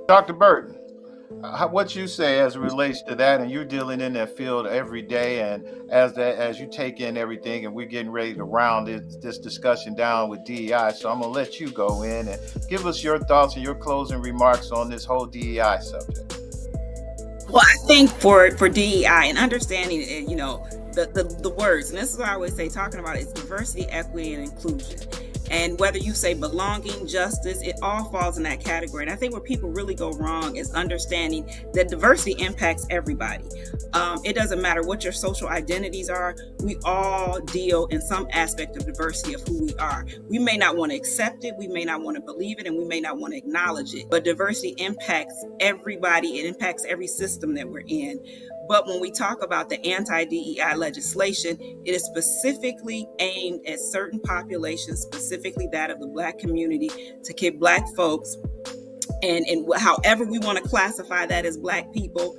Dr. Burton, what you say as it relates to that, and you're dealing in that field every day, and as you take in everything, and we're getting ready to round this discussion down with DEI, so I'm gonna let you go in and give us your thoughts and your closing remarks on this whole DEI subject. Well, I think for DEI and understanding, the words, and this is what I always say, talking about it, is diversity, equity, and inclusion. And whether you say belonging, justice, it all falls in that category. And I think where people really go wrong is understanding that diversity impacts everybody. It doesn't matter what your social identities are. We all deal in some aspect of diversity of who we are. We may not want to accept it, we may not want to believe it, and we may not want to acknowledge it. But diversity impacts everybody. It impacts every system that we're in. But when we talk about the anti-DEI legislation, it is specifically aimed at certain populations, specifically that of the Black community, to keep Black folks, and however we want to classify that as Black people,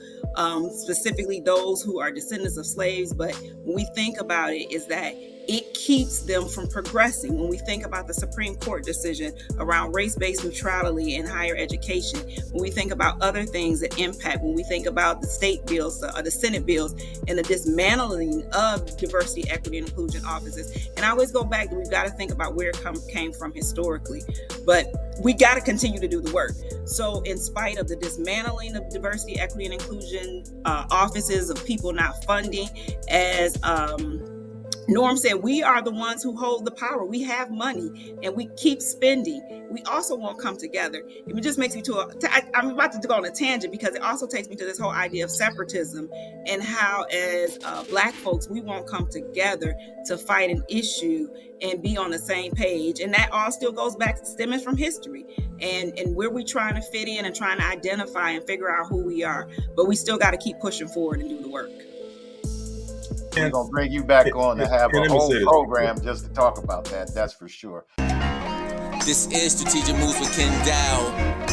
specifically those who are descendants of slaves. But when we think about it, is that it keeps them from progressing. When we think about the Supreme Court decision around race-based neutrality in higher education, when we think about other things that impact, when we think about the state bills, the Senate bills, and the dismantling of diversity, equity, and inclusion offices. And I always go back, we've got to think about where it came from historically, but we got to continue to do the work. So in spite of the dismantling of diversity, equity, and inclusion offices, of people not funding, as Norm said, we are the ones who hold the power. We have money and we keep spending. We also won't come together. It just makes me I'm about to go on a tangent, because it also takes me to this whole idea of separatism and how as Black folks, we won't come together to fight an issue and be on the same page. And that all still goes back, stemming from history and where we're trying to fit in and trying to identify and figure out who we are. But we still got to keep pushing forward and do the work. We're going to bring you back on to have a whole program just to talk about that. That's for sure. This is Strategic Moves with Kenn Dowell.